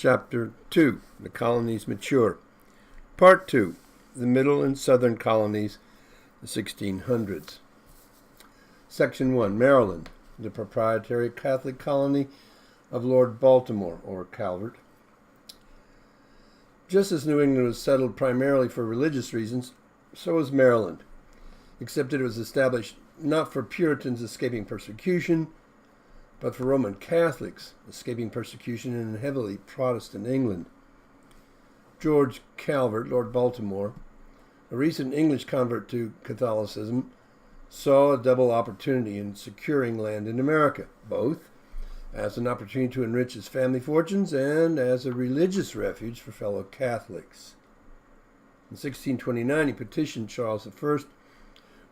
Chapter 2, The Colonies Mature. Part 2, The Middle and Southern Colonies, the 1600s. Section 1, Maryland, the proprietary Catholic colony of Lord Baltimore, or Calvert. Just as New England was settled primarily for religious reasons, so was Maryland, except that it was established not for Puritans escaping persecution, but for Roman Catholics escaping persecution in heavily Protestant England. George Calvert, Lord Baltimore, a recent English convert to Catholicism, saw a double opportunity in securing land in America, both as an opportunity to enrich his family fortunes and as a religious refuge for fellow Catholics. In 1629, he petitioned Charles I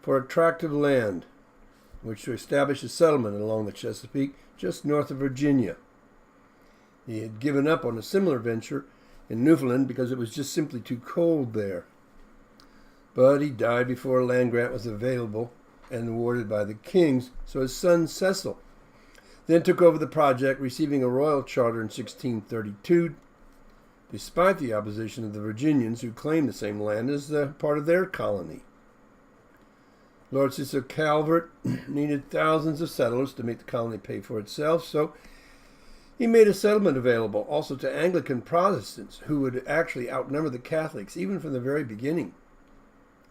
for a tract of land which to establish a settlement along the Chesapeake just north of Virginia. He had given up on a similar venture in Newfoundland because it was just simply too cold there. But he died before a land grant was available and awarded by the kings, so his son Cecil then took over the project, receiving a royal charter in 1632, despite the opposition of the Virginians who claimed the same land as part of their colony. Lord Cecil Calvert needed thousands of settlers to make the colony pay for itself, so he made a settlement available also to Anglican Protestants who would actually outnumber the Catholics even from the very beginning.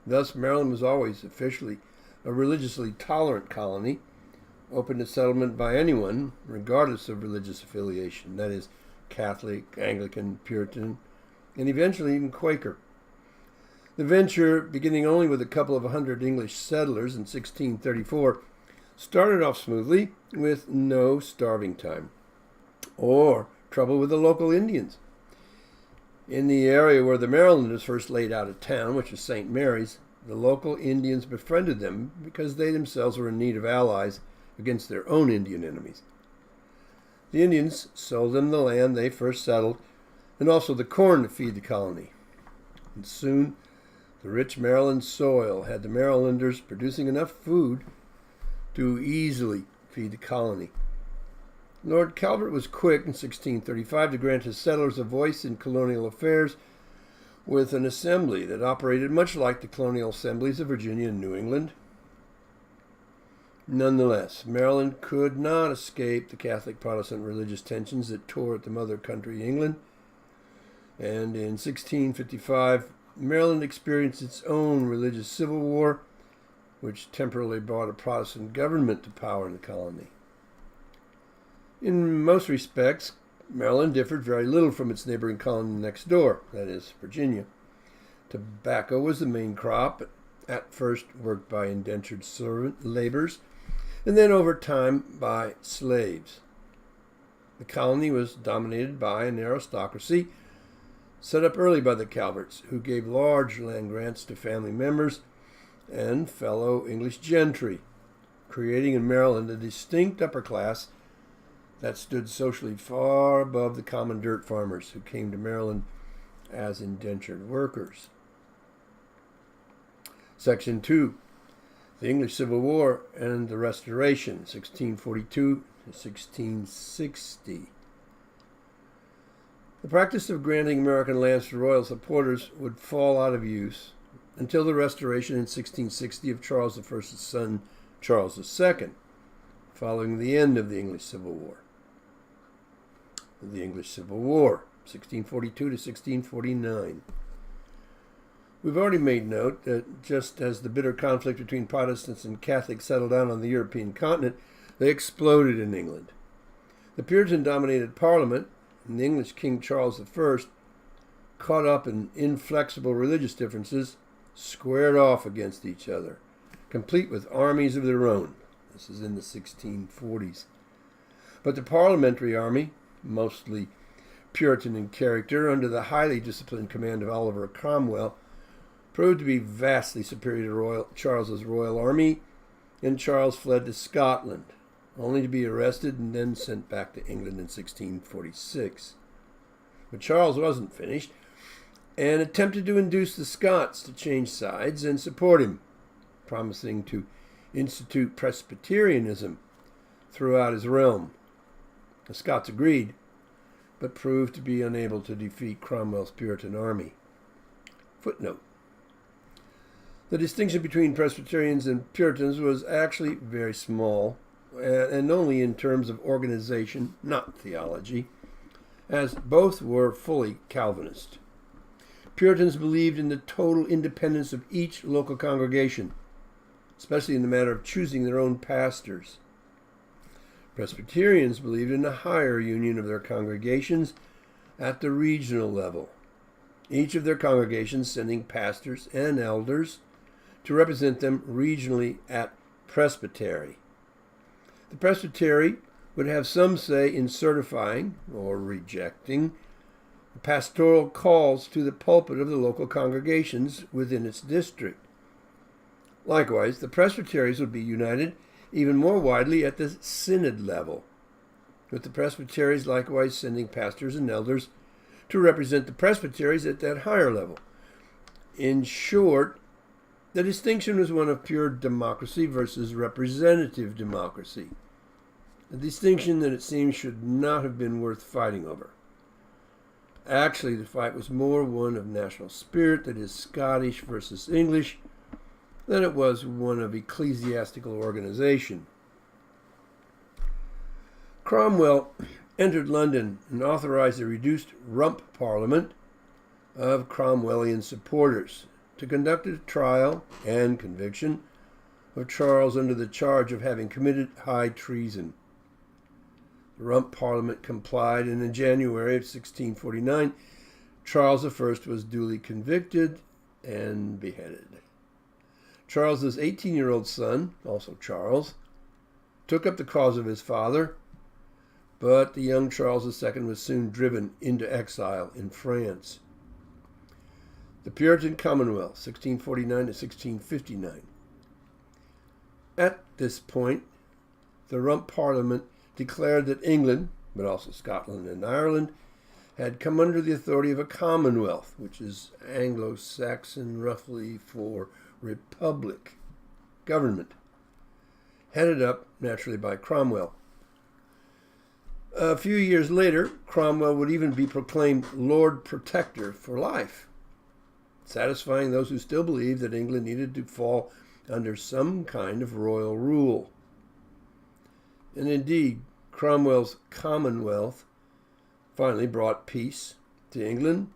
Thus, Maryland was always officially a religiously tolerant colony, open to settlement by anyone, regardless of religious affiliation, that is, Catholic, Anglican, Puritan, and eventually even Quaker. The venture, beginning only with a couple of hundred English settlers in 1634, started off smoothly with no starving time or trouble with the local Indians. In the area where the Marylanders first laid out a town, which was St. Mary's, the local Indians befriended them because they themselves were in need of allies against their own Indian enemies. The Indians sold them the land they first settled and also the corn to feed the colony. And soon, the rich Maryland soil had the Marylanders producing enough food to easily feed the colony. Lord Calvert was quick in 1635 to grant his settlers a voice in colonial affairs with an assembly that operated much like the colonial assemblies of Virginia and New England. Nonetheless, Maryland could not escape the Catholic-Protestant religious tensions that tore at the mother country, England, and in 1655, Maryland experienced its own religious civil war, which temporarily brought a Protestant government to power in the colony. In most respects, Maryland differed very little from its neighboring colony next door, that is, Virginia. Tobacco was the main crop, at first worked by indentured servant laborers, and then over time by slaves. The colony was dominated by an aristocracy set up early by the Calverts, who gave large land grants to family members and fellow English gentry, creating in Maryland a distinct upper class that stood socially far above the common dirt farmers who came to Maryland as indentured workers. Section 2, the English Civil War and the Restoration, 1642 to 1660. The practice of granting American lands to royal supporters would fall out of use until the Restoration in 1660 of Charles I's son, Charles II, following the end of the English Civil War. The English Civil War, 1642 to 1649. We've already made note that just as the bitter conflict between Protestants and Catholics settled down on the European continent, they exploded in England. The Puritan-dominated Parliament and the English King Charles I, caught up in inflexible religious differences, squared off against each other, complete with armies of their own. This is in the 1640s. But the parliamentary army, mostly Puritan in character, under the highly disciplined command of Oliver Cromwell, proved to be vastly superior to Charles's royal army, and Charles fled to Scotland, only to be arrested and then sent back to England in 1646. But Charles wasn't finished, and attempted to induce the Scots to change sides and support him, promising to institute Presbyterianism throughout his realm. The Scots agreed, but proved to be unable to defeat Cromwell's Puritan army. Footnote: the distinction between Presbyterians and Puritans was actually very small, and only in terms of organization, not theology, as both were fully Calvinist. Puritans believed in the total independence of each local congregation, especially in the matter of choosing their own pastors. Presbyterians believed in a higher union of their congregations at the regional level, each of their congregations sending pastors and elders to represent them regionally at presbytery. The presbytery would have some say in certifying or rejecting pastoral calls to the pulpit of the local congregations within its district. Likewise, the presbyteries would be united even more widely at the synod level, with the presbyteries likewise sending pastors and elders to represent the presbyteries at that higher level. In short, the distinction was one of pure democracy versus representative democracy, a distinction that it seems should not have been worth fighting over. Actually, the fight was more one of national spirit, that is, Scottish versus English, than it was one of ecclesiastical organization. Cromwell entered London and authorized a reduced rump parliament of Cromwellian supporters to conduct a trial and conviction of Charles under the charge of having committed high treason. The rump parliament complied, and in January of 1649, Charles I was duly convicted and beheaded. Charles's 18-year-old son, also Charles, took up the cause of his father, but the young Charles II was soon driven into exile in France. The Puritan Commonwealth, 1649 to 1659. At this point, the Rump Parliament declared that England, but also Scotland and Ireland, had come under the authority of a commonwealth, which is Anglo-Saxon roughly for republic, government, headed up naturally by Cromwell. A few years later, Cromwell would even be proclaimed Lord Protector for life, satisfying those who still believed that England needed to fall under some kind of royal rule. And indeed, Cromwell's Commonwealth finally brought peace to England,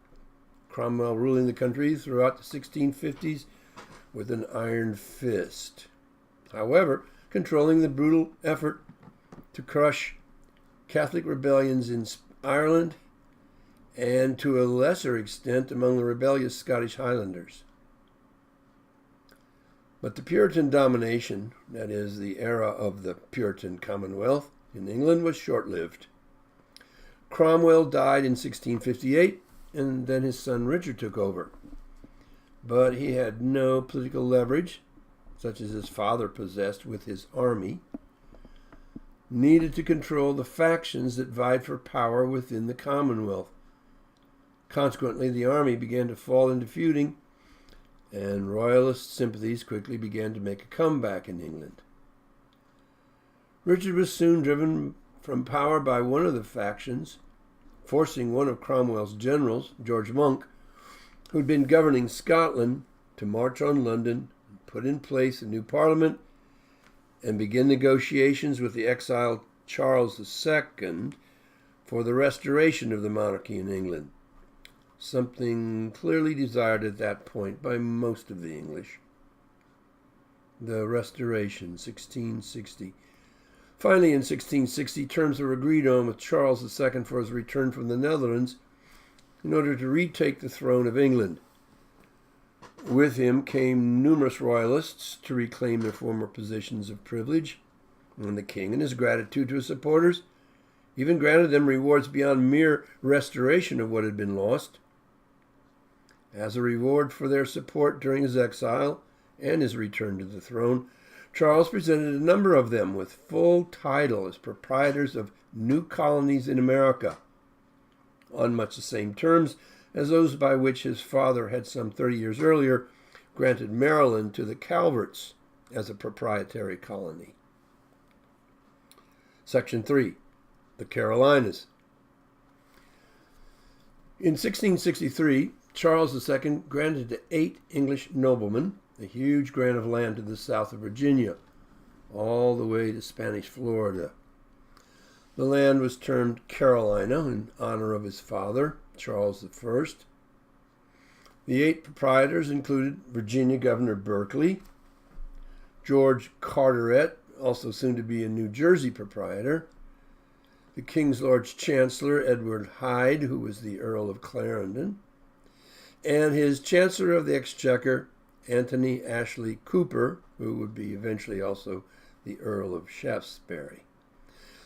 Cromwell ruling the country throughout the 1650s with an iron fist. However, controlling the brutal effort to crush Catholic rebellions in Ireland and to a lesser extent among the rebellious Scottish Highlanders. But the Puritan domination, that is, the era of the Puritan Commonwealth in England, was short-lived. Cromwell died in 1658, and then his son Richard took over. But he had no political leverage, such as his father possessed with his army, needed to control the factions that vied for power within the Commonwealth. Consequently, the army began to fall into feuding, and royalist sympathies quickly began to make a comeback in England. Richard was soon driven from power by one of the factions, forcing one of Cromwell's generals, George Monk, who had been governing Scotland, to march on London, put in place a new parliament, and begin negotiations with the exiled Charles II for the restoration of the monarchy in England, something clearly desired at that point by most of the English. The Restoration, 1660. Finally, in 1660, terms were agreed on with Charles II for his return from the Netherlands in order to retake the throne of England. With him came numerous royalists to reclaim their former positions of privilege, and the king, in his gratitude to his supporters, even granted them rewards beyond mere restoration of what had been lost. As a reward for their support during his exile and his return to the throne, Charles presented a number of them with full title as proprietors of new colonies in America, on much the same terms as those by which his father had some 30 years earlier granted Maryland to the Calverts as a proprietary colony. Section 3. The Carolinas. In 1663, Charles II granted to 8 English noblemen a huge grant of land to the south of Virginia, all the way to Spanish Florida. The land was termed Carolina in honor of his father, Charles I. The 8 proprietors included Virginia Governor Berkeley, George Carteret, also soon to be a New Jersey proprietor, the King's Lord Chancellor Edward Hyde, who was the Earl of Clarendon, and his Chancellor of the Exchequer, Anthony Ashley Cooper, who would be eventually also the Earl of Shaftesbury.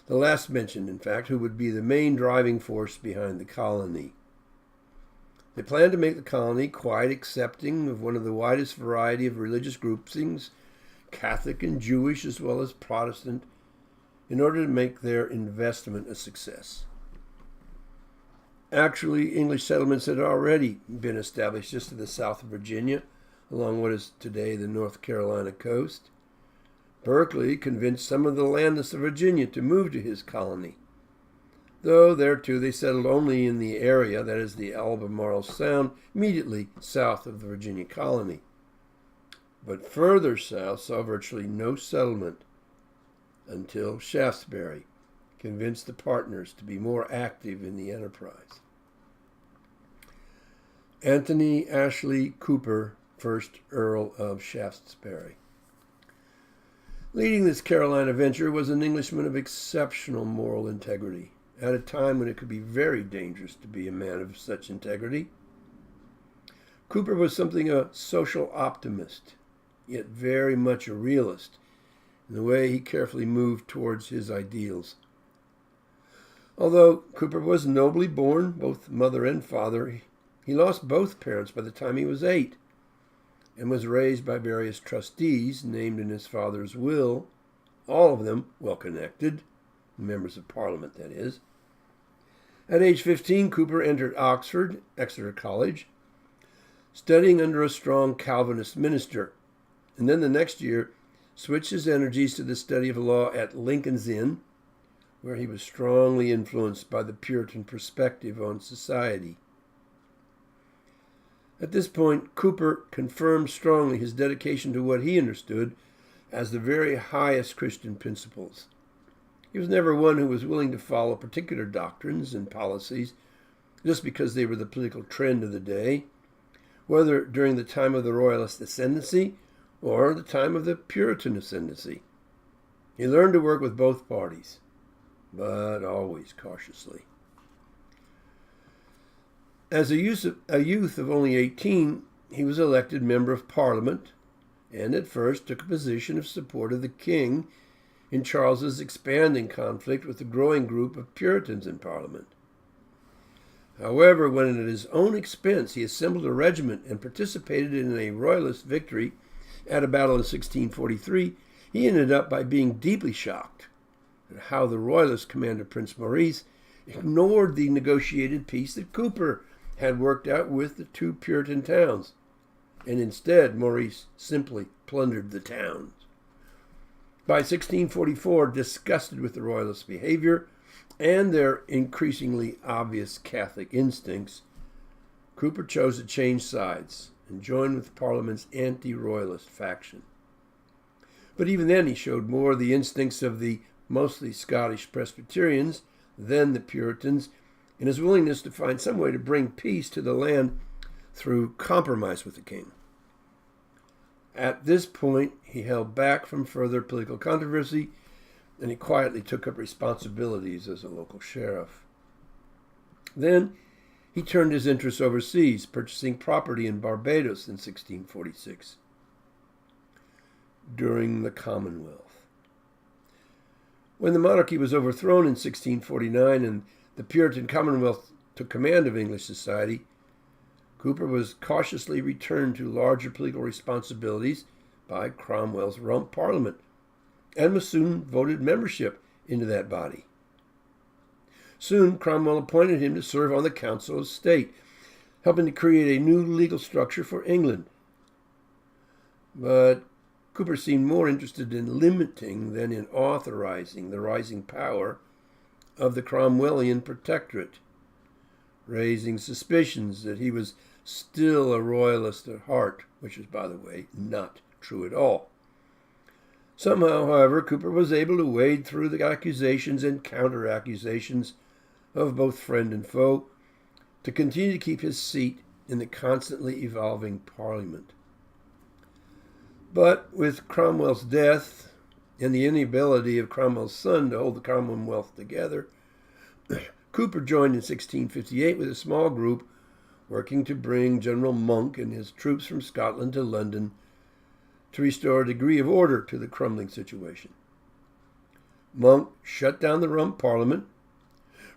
The last mentioned, in fact, who would be the main driving force behind the colony. They planned to make the colony quite accepting of one of the widest variety of religious groupings, Catholic and Jewish as well as Protestant, in order to make their investment a success. Actually, English settlements had already been established just to the south of Virginia, along what is today the North Carolina coast. Berkeley convinced some of the landless of Virginia to move to his colony, though there too they settled only in the area, that is the Albemarle Sound, immediately south of the Virginia colony. But further south saw virtually no settlement until Shaftesbury convinced the partners to be more active in the enterprise. Anthony Ashley Cooper, 1st Earl of Shaftesbury. Leading this Carolina venture was an Englishman of exceptional moral integrity, at a time when it could be very dangerous to be a man of such integrity. Cooper was something of a social optimist, yet very much a realist in the way he carefully moved towards his ideals. Although Cooper was nobly born, both mother and father, he lost both parents by the time he was 8, and was raised by various trustees named in his father's will, all of them well-connected, members of Parliament, that is. At age 15, Cooper entered Oxford, Exeter College, studying under a strong Calvinist minister, and then the next year switched his energies to the study of law at Lincoln's Inn, where he was strongly influenced by the Puritan perspective on society. At this point, Cooper confirmed strongly his dedication to what he understood as the very highest Christian principles. He was never one who was willing to follow particular doctrines and policies just because they were the political trend of the day, whether during the time of the Royalist ascendancy or the time of the Puritan ascendancy. He learned to work with both parties, but always cautiously. As a youth of only 18, he was elected Member of Parliament, and at first took a position of support of the king in Charles's expanding conflict with the growing group of Puritans in Parliament. However, when at his own expense he assembled a regiment and participated in a royalist victory at a battle in 1643, he ended up by being deeply shocked at how the royalist commander, Prince Maurice, ignored the negotiated peace that Cooper had worked out with the 2 Puritan towns, and instead Maurice simply plundered the towns. By 1644, disgusted with the royalist behavior and their increasingly obvious Catholic instincts, Cooper chose to change sides and join with Parliament's anti-royalist faction. But even then he showed more the instincts of the mostly Scottish Presbyterians than the Puritans, in his willingness to find some way to bring peace to the land through compromise with the king. At this point, he held back from further political controversy, and he quietly took up responsibilities as a local sheriff. Then he turned his interests overseas, purchasing property in Barbados in 1646, during the Commonwealth. When the monarchy was overthrown in 1649 and the Puritan Commonwealth took command of English society, Cooper was cautiously returned to larger political responsibilities by Cromwell's Rump Parliament, and was soon voted membership into that body. Soon, Cromwell appointed him to serve on the Council of State, helping to create a new legal structure for England. But Cooper seemed more interested in limiting than in authorizing the rising power of the Cromwellian protectorate, raising suspicions that he was still a royalist at heart, which is, by the way, not true at all. Somehow, however, Cooper was able to wade through the accusations and counter-accusations of both friend and foe to continue to keep his seat in the constantly evolving Parliament. But with Cromwell's death and the inability of Cromwell's son to hold the Commonwealth together, Cooper joined in 1658 with a small group working to bring General Monk and his troops from Scotland to London to restore a degree of order to the crumbling situation. Monk shut down the Rump Parliament,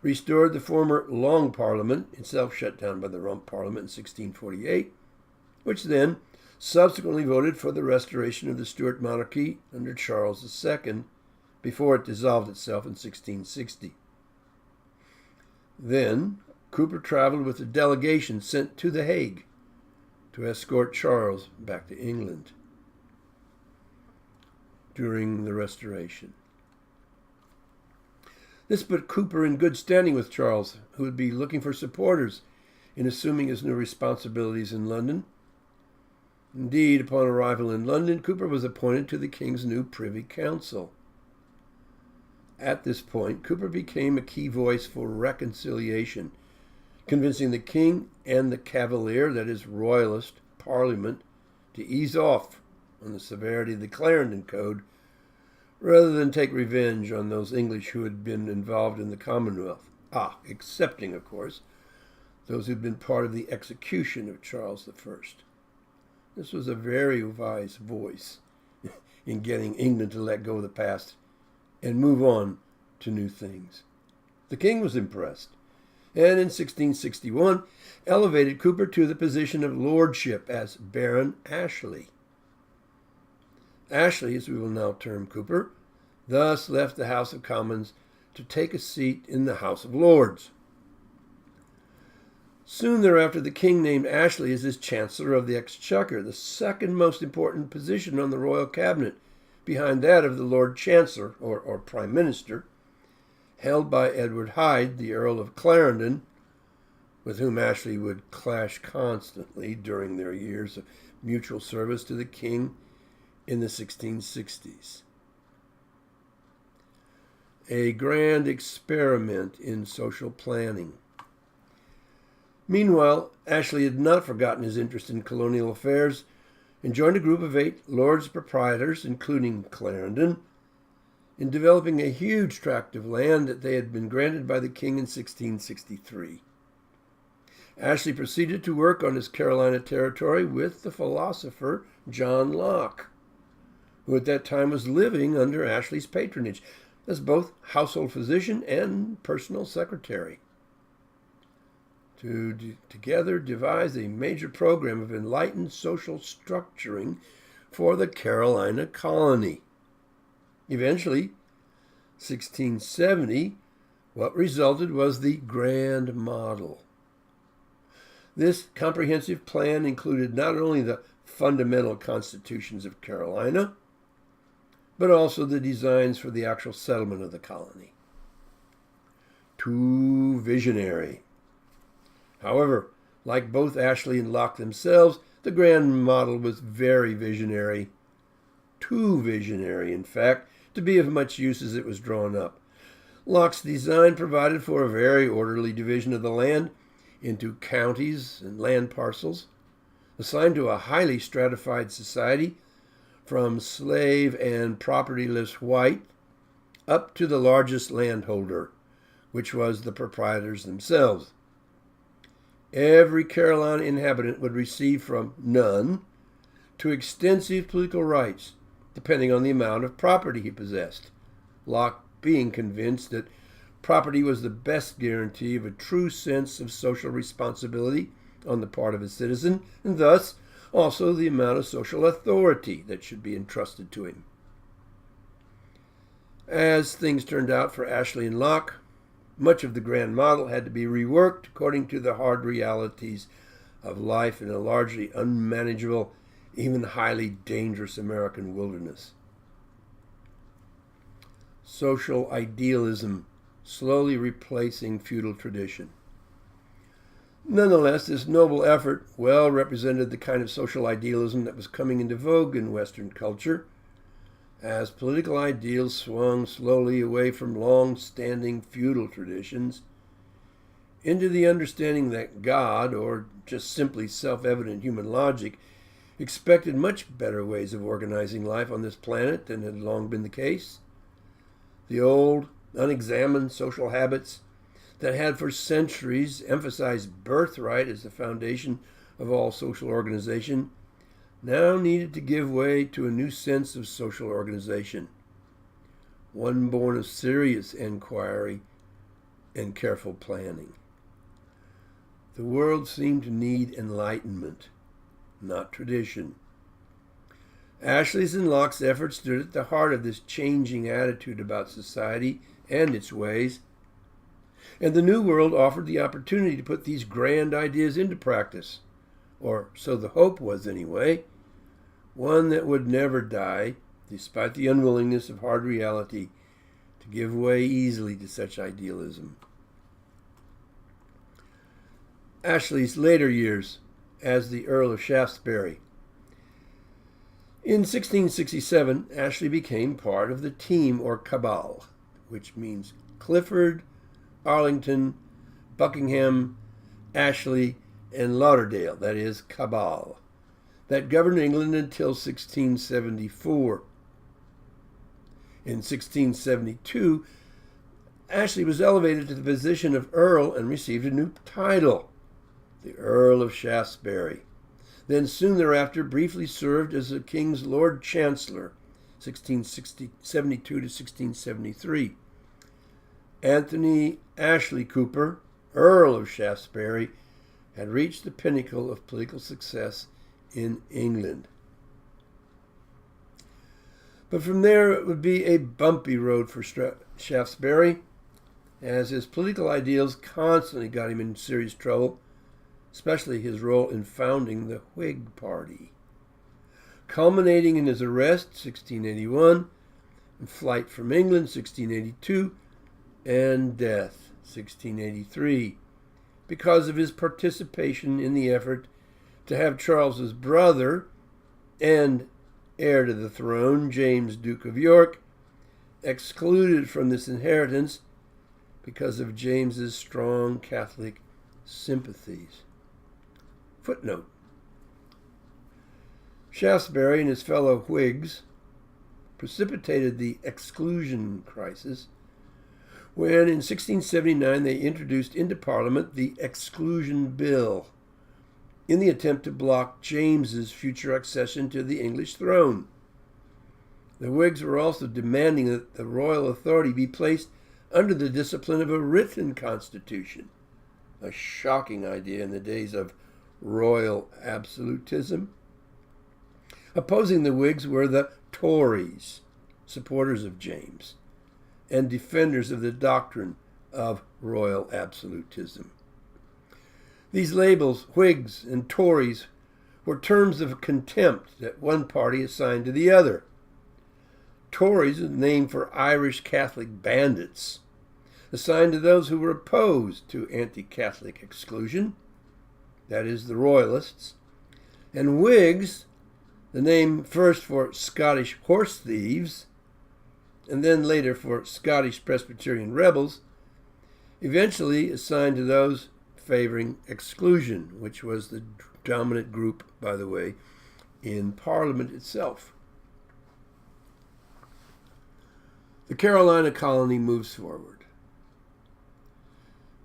restored the former Long Parliament, itself shut down by the Rump Parliament in 1648, which then subsequently voted for the restoration of the Stuart monarchy under Charles II before it dissolved itself in 1660. Then Cooper traveled with a delegation sent to The Hague to escort Charles back to England during the Restoration. This put Cooper in good standing with Charles, who would be looking for supporters in assuming his new responsibilities in London. Indeed, upon arrival in London, Cooper was appointed to the King's new Privy Council. At this point, Cooper became a key voice for reconciliation, convincing the King and the Cavalier, that is, Royalist, Parliament, to ease off on the severity of the Clarendon Code, rather than take revenge on those English who had been involved in the Commonwealth. Excepting, of course, those who had been part of the execution of Charles I. This was a very wise voice in getting England to let go of the past and move on to new things. The king was impressed, and in 1661 elevated Cooper to the position of lordship as Baron Ashley. Ashley, as we will now term Cooper, thus left the House of Commons to take a seat in the House of Lords. Soon thereafter, the king named Ashley as his Chancellor of the Exchequer, the second most important position on the royal cabinet, behind that of the Lord Chancellor, or Prime Minister, held by Edward Hyde, the Earl of Clarendon, with whom Ashley would clash constantly during their years of mutual service to the king in the 1660s. A grand experiment in social planning. Meanwhile, Ashley had not forgotten his interest in colonial affairs and joined a group of 8 lords proprietors, including Clarendon, in developing a huge tract of land that they had been granted by the king in 1663. Ashley proceeded to work on his Carolina territory with the philosopher John Locke, who at that time was living under Ashley's patronage as both household physician and personal secretary, to together devise a major program of enlightened social structuring for the Carolina colony. Eventually, 1670, what resulted was the Grand Model. This comprehensive plan included not only the fundamental constitutions of Carolina, but also the designs for the actual settlement of the colony. Too visionary. However, like both Ashley and Locke themselves, the Grand Model was very visionary. Too visionary, in fact, to be of much use as it was drawn up. Locke's design provided for a very orderly division of the land into counties and land parcels, assigned to a highly stratified society, from slave and propertyless white up to the largest landholder, which was the proprietors themselves. Every Carolina inhabitant would receive from none to extensive political rights, depending on the amount of property he possessed, Locke being convinced that property was the best guarantee of a true sense of social responsibility on the part of a citizen, and thus also the amount of social authority that should be entrusted to him. As things turned out for Ashley and Locke, much of the Grand Model had to be reworked according to the hard realities of life in a largely unmanageable, even highly dangerous American wilderness. Social idealism slowly replacing feudal tradition. Nonetheless, this noble effort well represented the kind of social idealism that was coming into vogue in Western culture, as political ideals swung slowly away from long-standing feudal traditions into the understanding that God, or just simply self-evident human logic, expected much better ways of organizing life on this planet than had long been the case. The old, unexamined social habits that had for centuries emphasized birthright as the foundation of all social organization now needed to give way to a new sense of social organization, one born of serious inquiry and careful planning. The world seemed to need enlightenment, not tradition. Ashley's and Locke's efforts stood at the heart of this changing attitude about society and its ways, and the New World offered the opportunity to put these grand ideas into practice, or so the hope was anyway, one that would never die, despite the unwillingness of hard reality to give way easily to such idealism. Ashley's later years as the Earl of Shaftesbury. In 1667, Ashley became part of the team or cabal, which means Clifford, Arlington, Buckingham, Ashley, and Lauderdale, that is, cabal, that governed England until 1674. In 1672, Ashley was elevated to the position of Earl and received a new title, the Earl of Shaftesbury. Then soon thereafter briefly served as the King's Lord Chancellor, 1672 to 1673. Anthony Ashley Cooper, Earl of Shaftesbury, had reached the pinnacle of political success in England. But from there it would be a bumpy road for Shaftesbury, as his political ideals constantly got him in serious trouble, especially his role in founding the Whig Party, culminating in his arrest, 1681, and flight from England, 1682, and death, 1683, because of his participation in the effort to have Charles's brother and heir to the throne, James, Duke of York, excluded from this inheritance because of James's strong Catholic sympathies. Footnote: Shaftesbury and his fellow Whigs precipitated the exclusion crisis when in 1679 they introduced into Parliament the Exclusion Bill in the attempt to block James's future accession to the English throne. The Whigs were also demanding that the royal authority be placed under the discipline of a written constitution, a shocking idea in the days of royal absolutism. Opposing the Whigs were the Tories, supporters of James, and defenders of the doctrine of royal absolutism. These labels, Whigs and Tories, were terms of contempt that one party assigned to the other. Tories is named for Irish Catholic bandits, assigned to those who were opposed to anti-Catholic exclusion, that is, the Royalists, and Whigs, the name first for Scottish horse thieves, and then later for Scottish Presbyterian rebels, eventually assigned to those favoring exclusion, which was the dominant group, by the way, in Parliament itself. The Carolina colony moves forward.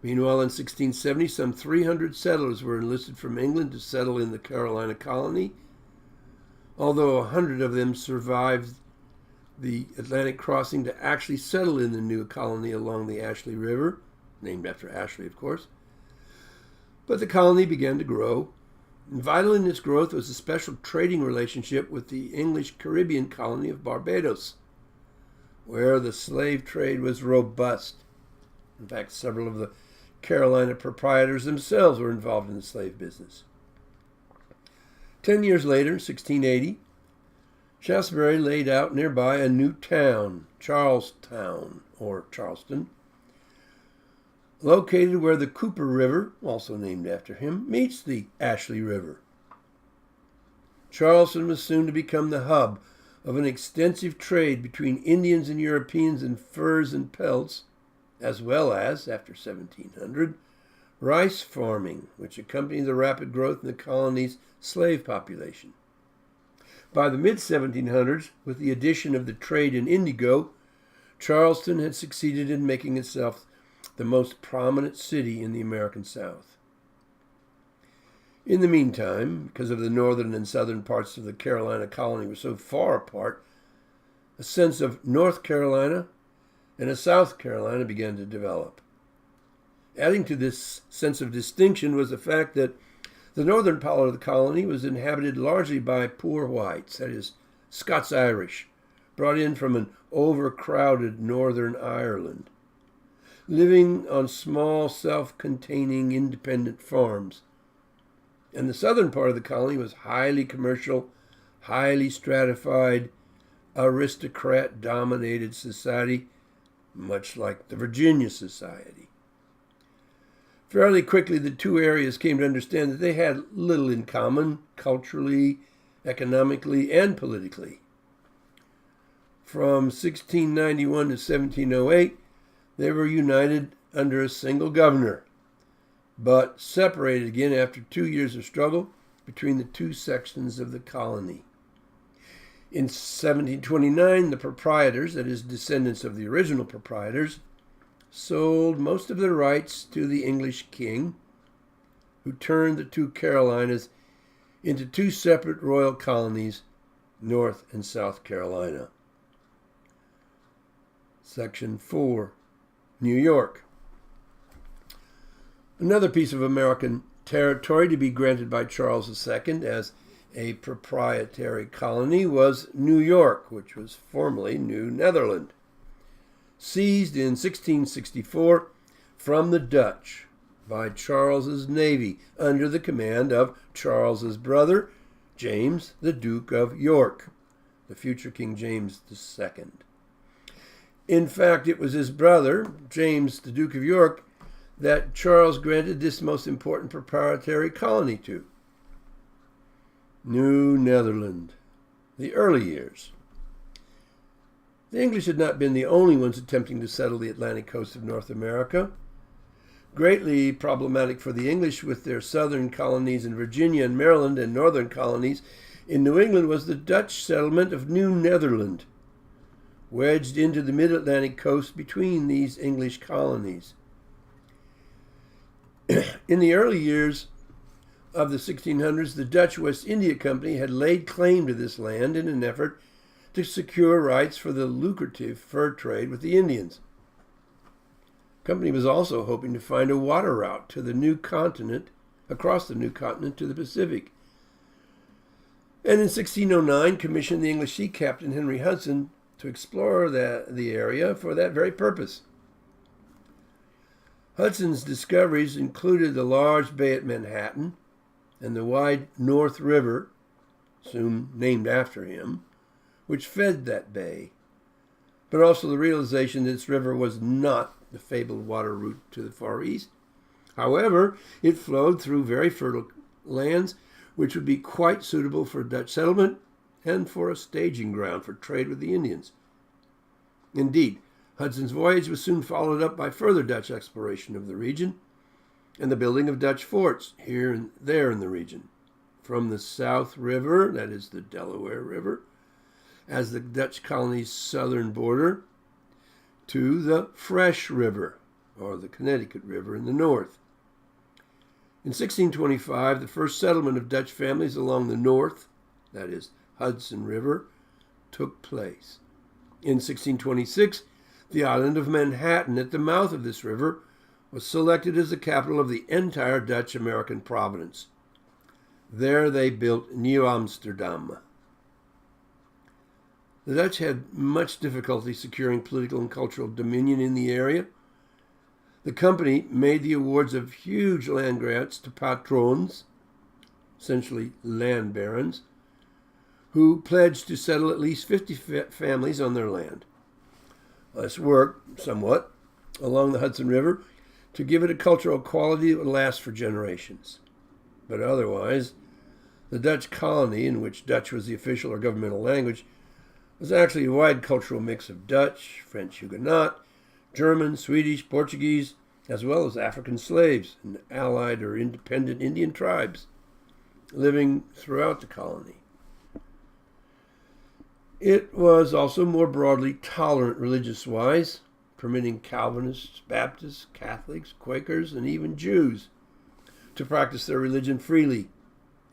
Meanwhile, in 1670, some 300 settlers were enlisted from England to settle in the Carolina colony, although 100 of them survived the Atlantic crossing to actually settle in the new colony along the Ashley River, named after Ashley, of course. But the colony began to grow, and vital in its growth was a special trading relationship with the English Caribbean colony of Barbados, where the slave trade was robust. In fact, several of the Carolina proprietors themselves were involved in the slave business. 10 years later, 1680, Shaftesbury laid out nearby a new town, Charlestown, or Charleston, located where the Cooper River, also named after him, meets the Ashley River. Charleston was soon to become the hub of an extensive trade between Indians and Europeans in furs and pelts, as well as, after 1700, rice farming, which accompanied the rapid growth in the colony's slave population. By the mid-1700s, with the addition of the trade in indigo, Charleston had succeeded in making itself the most prominent city in the American South. In the meantime, because of the northern and southern parts of the Carolina colony were so far apart, a sense of North Carolina and a South Carolina began to develop. Adding to this sense of distinction was the fact that the northern part of the colony was inhabited largely by poor whites, that is, Scots-Irish, brought in from an overcrowded northern Ireland, living on small, self-containing, independent farms. And the southern part of the colony was highly commercial, highly stratified, aristocrat-dominated society, much like the Virginia society. Fairly quickly, the two areas came to understand that they had little in common, culturally, economically, and politically. From 1691 to 1708, they were united under a single governor, but separated again after 2 years of struggle between the two sections of the colony. In 1729, the proprietors, that is, descendants of the original proprietors, sold most of their rights to the English king, who turned the two Carolinas into two separate royal colonies, North and South Carolina. Section 4, New York. Another piece of American territory to be granted by Charles II as a proprietary colony was New York, which was formerly New Netherland, seized in 1664 from the Dutch by Charles's navy under the command of Charles's brother, James, the Duke of York, the future King James II. In fact, it was his brother, James, the Duke of York, that Charles granted this most important proprietary colony to. New Netherland, the early years. The English had not been the only ones attempting to settle the Atlantic coast of North America. Greatly problematic for the English with their southern colonies in Virginia and Maryland and northern colonies in New England was the Dutch settlement of New Netherland, wedged into the mid-Atlantic coast between these English colonies. In the early years of the 1600s, the Dutch West India Company had laid claim to this land in an effort to secure rights for the lucrative fur trade with the Indians. The company was also hoping to find a water route to the new continent, across the new continent to the Pacific. And in 1609, commissioned the English sea captain Henry Hudson to explore the area for that very purpose. Hudson's discoveries included the large bay at Manhattan and the wide North River, soon named after him, which fed that bay, but also the realization that this river was not the fabled water route to the Far East. However, it flowed through very fertile lands, which would be quite suitable for Dutch settlement and for a staging ground for trade with the Indians. Indeed, Hudson's voyage was soon followed up by further Dutch exploration of the region and the building of Dutch forts here and there in the region, from the South River, that is the Delaware River, as the Dutch colony's southern border, to the Fresh River, or the Connecticut River in the north. In 1625, the first settlement of Dutch families along the north, that is Hudson River, took place. In 1626, the island of Manhattan at the mouth of this river was selected as the capital of the entire Dutch-American province. There they built New Amsterdam. The Dutch had much difficulty securing political and cultural dominion in the area. The company made the awards of huge land grants to patrons, essentially land barons, who pledged to settle at least 50 families on their land. This worked somewhat along the Hudson River to give it a cultural quality that would last for generations. But otherwise, the Dutch colony, in which Dutch was the official or governmental language, was actually a wide cultural mix of Dutch, French Huguenot, German, Swedish, Portuguese, as well as African slaves and allied or independent Indian tribes living throughout the colony. It was also more broadly tolerant religious-wise, permitting Calvinists, Baptists, Catholics, Quakers, and even Jews to practice their religion freely,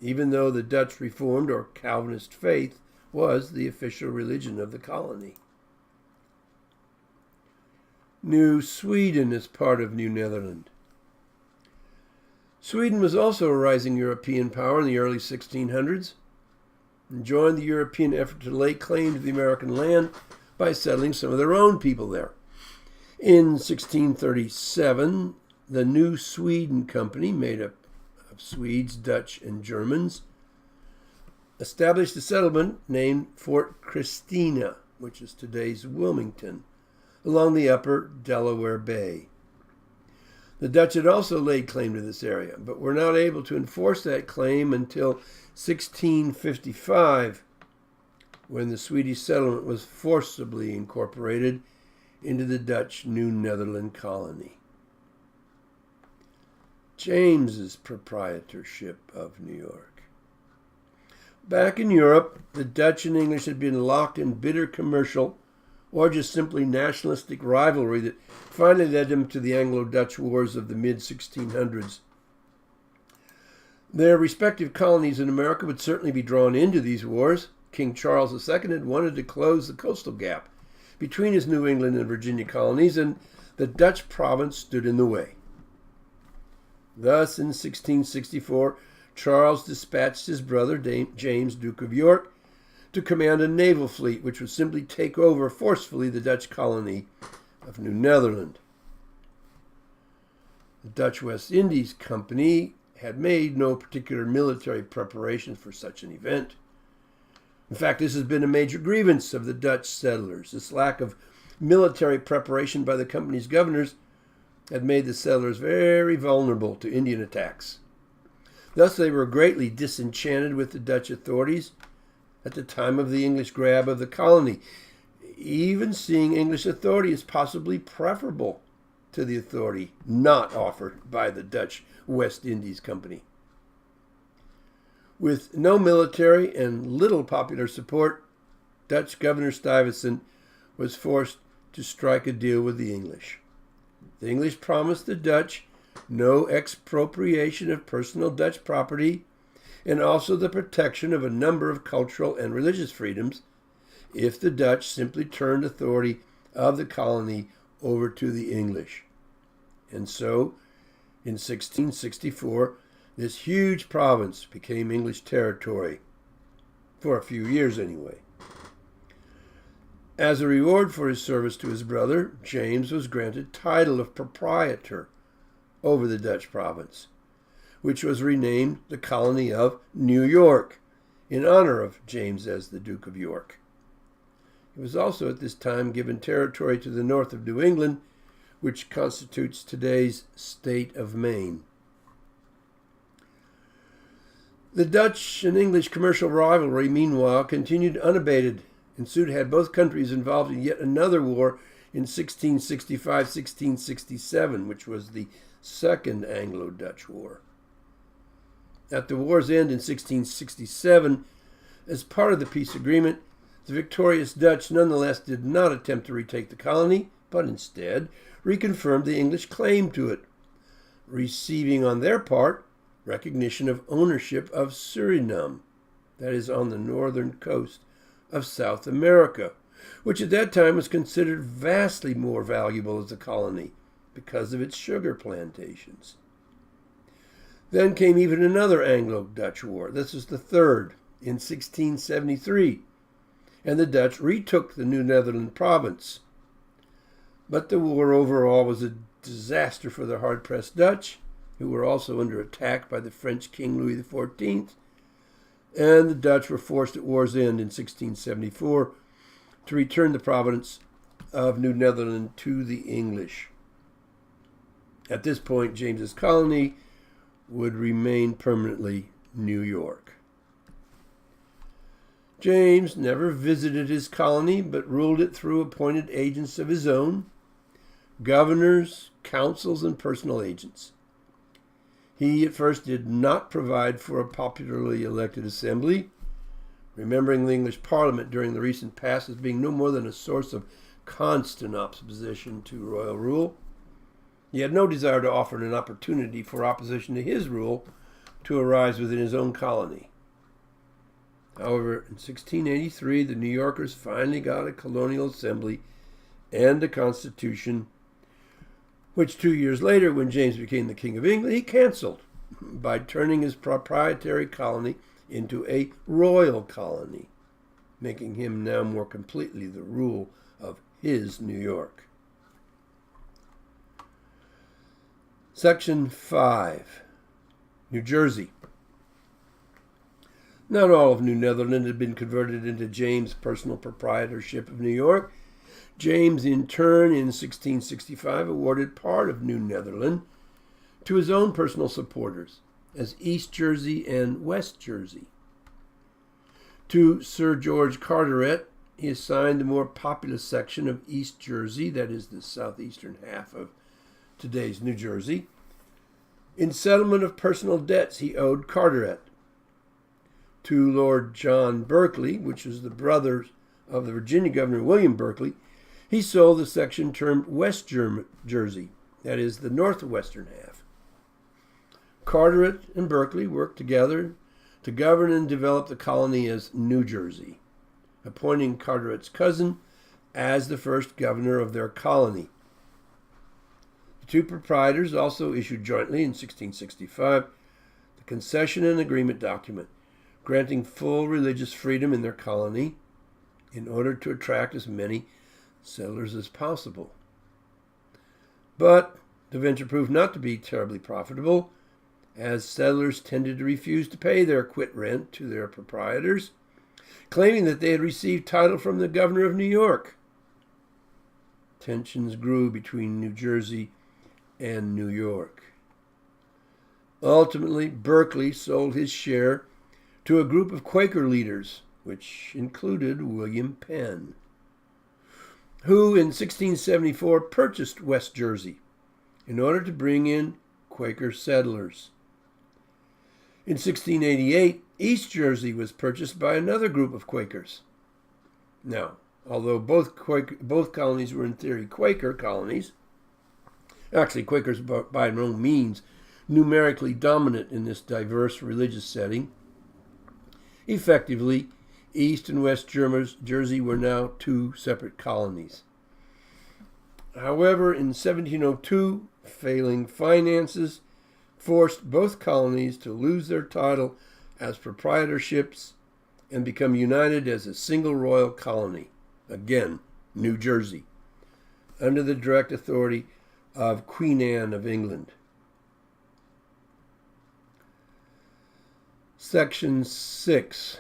even though the Dutch Reformed or Calvinist faith was the official religion of the colony. New Sweden is part of New Netherland. Sweden was also a rising European power in the early 1600s and joined the European effort to lay claim to the American land by settling some of their own people there. In 1637, the New Sweden Company, made up of Swedes, Dutch, and Germans, established a settlement named Fort Christina, which is today's Wilmington, along the upper Delaware Bay. The Dutch had also laid claim to this area, but were not able to enforce that claim until 1655, when the Swedish settlement was forcibly incorporated into the Dutch New Netherland colony. James's proprietorship of New York. Back in Europe, the Dutch and English had been locked in bitter commercial or just simply nationalistic rivalry that finally led them to the Anglo-Dutch Wars of the mid-1600s. Their respective colonies in America would certainly be drawn into these wars. King Charles II had wanted to close the coastal gap between his New England and Virginia colonies, and the Dutch province stood in the way. Thus, in 1664, Charles dispatched his brother, James, Duke of York, to command a naval fleet which would simply take over forcefully the Dutch colony of New Netherland. The Dutch West Indies Company had made no particular military preparations for such an event. In fact, this has been a major grievance of the Dutch settlers. This lack of military preparation by the company's governors had made the settlers very vulnerable to Indian attacks. Thus, they were greatly disenchanted with the Dutch authorities at the time of the English grab of the colony, even seeing English authority as possibly preferable to the authority not offered by the Dutch West Indies Company. With no military and little popular support, Dutch Governor Stuyvesant was forced to strike a deal with the English. The English promised the Dutch no expropriation of personal Dutch property and also the protection of a number of cultural and religious freedoms if the Dutch simply turned authority of the colony over to the English. And so, in 1664, this huge province became English territory, for a few years anyway. As a reward for his service to his brother, James was granted title of proprietor over the Dutch province, which was renamed the colony of New York in honor of James as the Duke of York. He was also at this time given territory to the north of New England, which constitutes today's state of Maine. The Dutch and English commercial rivalry, meanwhile, continued unabated, and soon had both countries involved in yet another war in 1665-1667, which was the Second Anglo-Dutch War. At the war's end in 1667, as part of the peace agreement, the victorious Dutch nonetheless did not attempt to retake the colony, but instead reconfirmed the English claim to it, receiving on their part recognition of ownership of Suriname, that is on the northern coast of South America, which at that time was considered vastly more valuable as a colony because of its sugar plantations. Then came even another Anglo-Dutch war. This was the third, in 1673, and the Dutch retook the New Netherland province. But the war overall was a disaster for the hard-pressed Dutch, who were also under attack by the French King Louis XIV, and the Dutch were forced at war's end in 1674 to return the province of New Netherland to the English. At this point, James's colony would remain permanently New York. James never visited his colony, but ruled it through appointed agents of his own, governors, councils, and personal agents. He at first did not provide for a popularly elected assembly, remembering the English Parliament during the recent past as being no more than a source of constant opposition to royal rule. He had no desire to offer an opportunity for opposition to his rule to arise within his own colony. However, in 1683, the New Yorkers finally got a colonial assembly and a constitution, which 2 years later, when James became the King of England, he canceled by turning his proprietary colony into a royal colony, making him now more completely the rule of his New York. Section 5, New Jersey. Not all of New Netherland had been converted into James' personal proprietorship of New York. James, in turn, in 1665, awarded part of New Netherland to his own personal supporters as East Jersey and West Jersey. To Sir George Carteret, he assigned the more populous section of East Jersey, that is the southeastern half of today's New Jersey. In settlement of personal debts he owed Carteret. To Lord John Berkeley, which was the brother of the Virginia Governor William Berkeley, he sold the section termed West Jersey, that is the northwestern half. Carteret and Berkeley worked together to govern and develop the colony as New Jersey, appointing Carteret's cousin as the first governor of their colony. The two proprietors also issued jointly in 1665 the concession and agreement document, granting full religious freedom in their colony in order to attract as many settlers as possible. But the venture proved not to be terribly profitable, as settlers tended to refuse to pay their quit rent to their proprietors, claiming that they had received title from the governor of New York. Tensions grew between New Jersey and New York. Ultimately, Berkeley sold his share to a group of Quaker leaders, which included William Penn, who in 1674 purchased West Jersey in order to bring in Quaker settlers. In 1688, East Jersey was purchased by another group of Quakers. Now, although both colonies were in theory Quaker colonies, actually Quakers by no means numerically dominant in this diverse religious setting, effectively, East and West Jersey were now two separate colonies. However, in 1702, failing finances forced both colonies to lose their title as proprietorships and become united as a single royal colony, again, New Jersey, under the direct authority of Queen Anne of England. Section 6,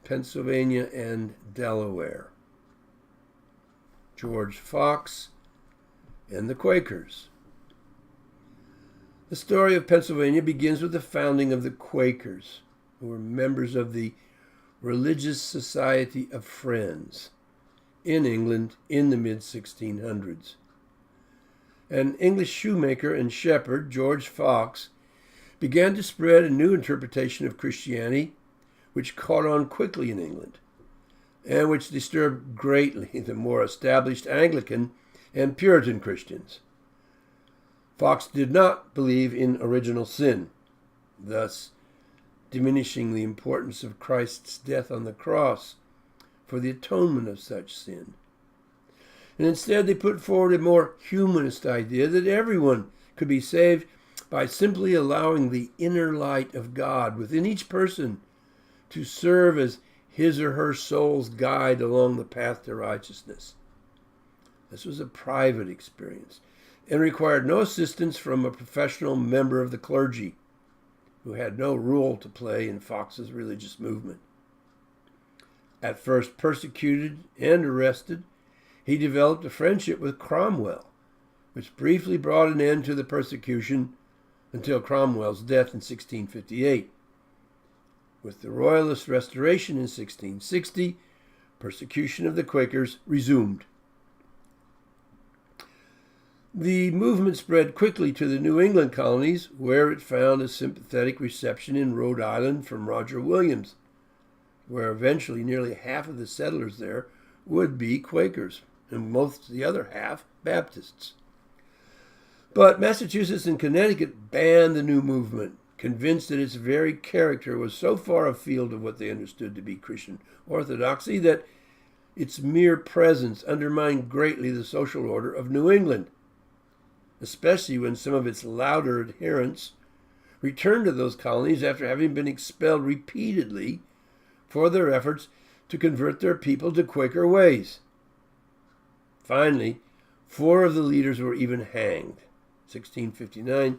Pennsylvania and Delaware. George Fox and the Quakers. The story of Pennsylvania begins with the founding of the Quakers, who were members of the Religious Society of Friends in England in the mid-1600s. An English shoemaker and shepherd, George Fox, began to spread a new interpretation of Christianity, which caught on quickly in England, and which disturbed greatly the more established Anglican and Puritan Christians. Fox did not believe in original sin, thus diminishing the importance of Christ's death on the cross for the atonement of such sin. And instead they put forward a more humanist idea that everyone could be saved by simply allowing the inner light of God within each person to serve as his or her soul's guide along the path to righteousness. This was a private experience and required no assistance from a professional member of the clergy, who had no role to play in Fox's religious movement. At first persecuted and arrested, he developed a friendship with Cromwell, which briefly brought an end to the persecution until Cromwell's death in 1658. With the Royalist Restoration in 1660, persecution of the Quakers resumed. The movement spread quickly to the New England colonies, where it found a sympathetic reception in Rhode Island from Roger Williams, where eventually nearly half of the settlers there would be Quakers, and most of the other half Baptists. But Massachusetts and Connecticut banned the new movement, convinced that its very character was so far afield of what they understood to be Christian orthodoxy that its mere presence undermined greatly the social order of New England, especially when some of its louder adherents returned to those colonies after having been expelled repeatedly for their efforts to convert their people to Quaker ways. Finally, 4 of the leaders were even hanged, 1659,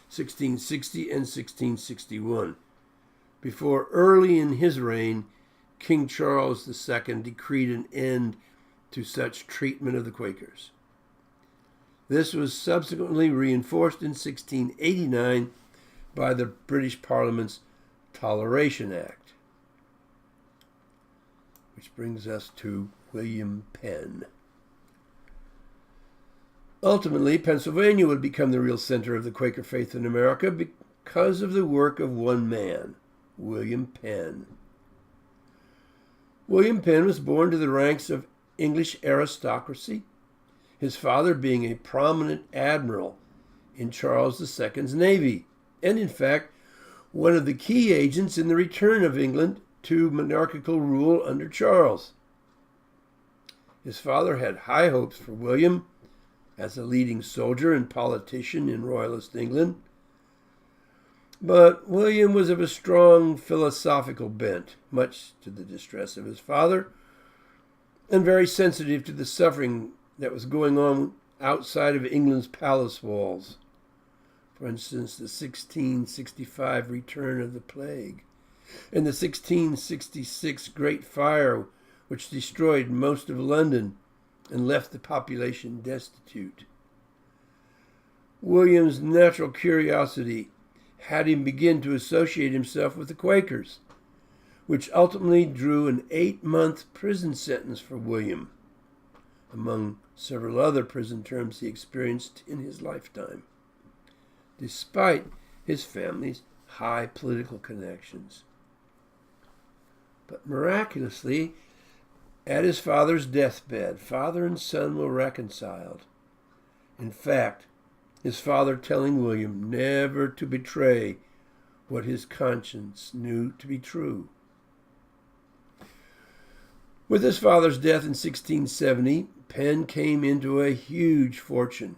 1660, and 1661, before early in his reign, King Charles II decreed an end to such treatment of the Quakers. This was subsequently reinforced in 1689 by the British Parliament's Toleration Act. Which brings us to William Penn. Ultimately, Pennsylvania would become the real center of the Quaker faith in America because of the work of one man, William Penn. William Penn was born to the ranks of English aristocracy, his father being a prominent admiral in Charles II's navy, and in fact, one of the key agents in the return of England to monarchical rule under Charles. His father had high hopes for William as a leading soldier and politician in Royalist England, but William was of a strong philosophical bent, much to the distress of his father, and very sensitive to the suffering that was going on outside of England's palace walls. For instance, the 1665 return of the plague, and the 1666 Great Fire, which destroyed most of London and left the population destitute. William's natural curiosity had him begin to associate himself with the Quakers, which ultimately drew an 8-month prison sentence for William, among several other prison terms he experienced in his lifetime, despite his family's high political connections. But miraculously, at his father's deathbed, father and son were reconciled. In fact, his father telling William never to betray what his conscience knew to be true. With his father's death in 1670, Penn came into a huge fortune,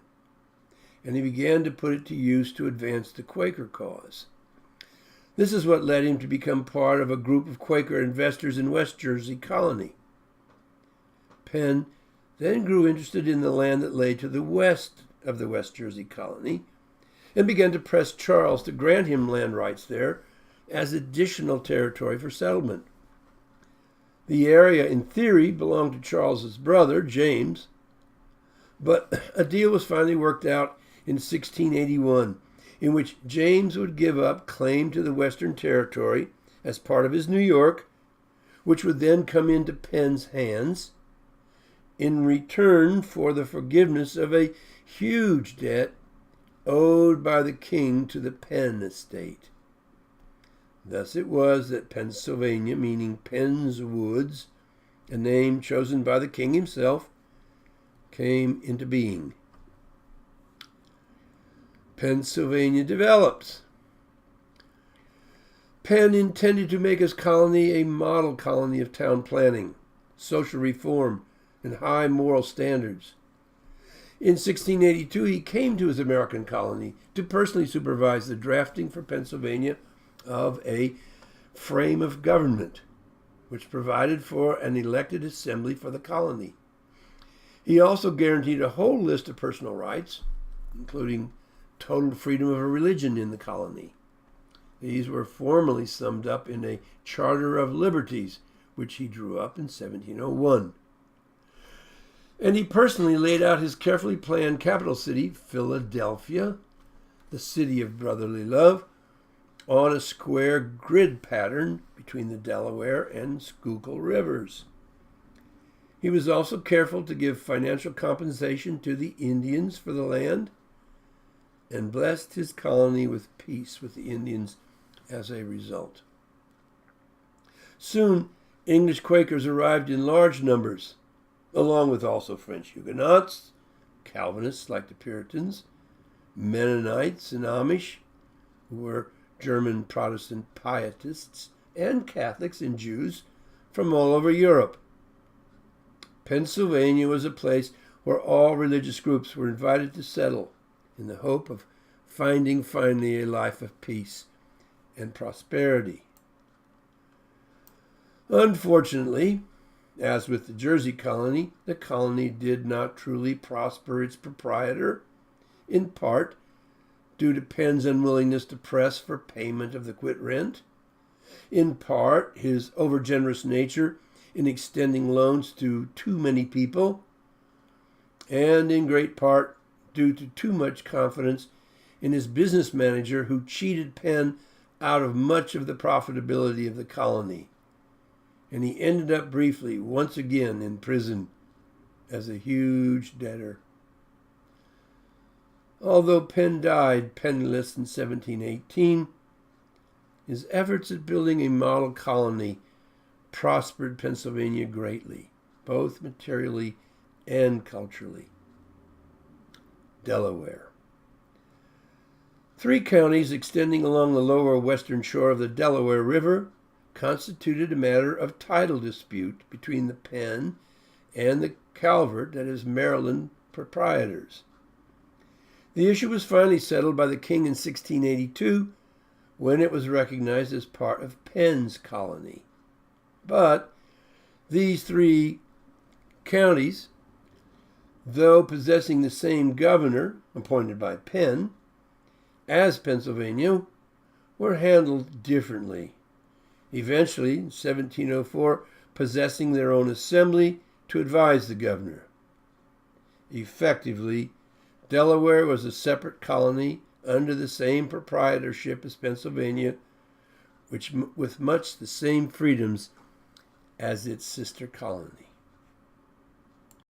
and he began to put it to use to advance the Quaker cause. This is what led him to become part of a group of Quaker investors in West Jersey Colony. Penn then grew interested in the land that lay to the west of the West Jersey Colony and began to press Charles to grant him land rights there as additional territory for settlement. The area, in theory, belonged to Charles's brother, James, but a deal was finally worked out in 1681 in which James would give up claim to the Western Territory as part of his New York, which would then come into Penn's hands in return for the forgiveness of a huge debt owed by the king to the Penn estate. Thus it was that Pennsylvania, meaning Penn's Woods, a name chosen by the king himself, came into being. Pennsylvania develops. Penn intended to make his colony a model colony of town planning, social reform, and high moral standards. In 1682, he came to his American colony to personally supervise the drafting for Pennsylvania of a frame of government, which provided for an elected assembly for the colony. He also guaranteed a whole list of personal rights, including total freedom of religion in the colony. These were formally summed up in a Charter of Liberties, which he drew up in 1701. And he personally laid out his carefully planned capital city, Philadelphia, the city of brotherly love, on a square grid pattern between the Delaware and Schuylkill rivers. He was also careful to give financial compensation to the Indians for the land and blessed his colony with peace with the Indians as a result. Soon, English Quakers arrived in large numbers, along with also French Huguenots, Calvinists like the Puritans, Mennonites and Amish, who were German Protestant pietists, and Catholics and Jews from all over Europe. Pennsylvania was a place where all religious groups were invited to settle in the hope of finding finally a life of peace and prosperity. Unfortunately, as with the Jersey colony, the colony did not truly prosper its proprietor, in part due to Penn's unwillingness to press for payment of the quit rent, in part his overgenerous nature in extending loans to too many people, and in great part due to too much confidence in his business manager who cheated Penn out of much of the profitability of the colony. And he ended up briefly, once again, in prison as a huge debtor. Although Penn died penniless in 1718, his efforts at building a model colony prospered Pennsylvania greatly, both materially and culturally. Delaware. 3 counties extending along the lower western shore of the Delaware River constituted a matter of title dispute between the Penn and the Calvert, that is, Maryland, proprietors. The issue was finally settled by the king in 1682 when it was recognized as part of Penn's colony. But these 3 counties, though possessing the same governor appointed by Penn as Pennsylvania, were handled differently, eventually, in 1704, possessing their own assembly to advise the governor. Effectively, Delaware was a separate colony under the same proprietorship as Pennsylvania, with much the same freedoms as its sister colony.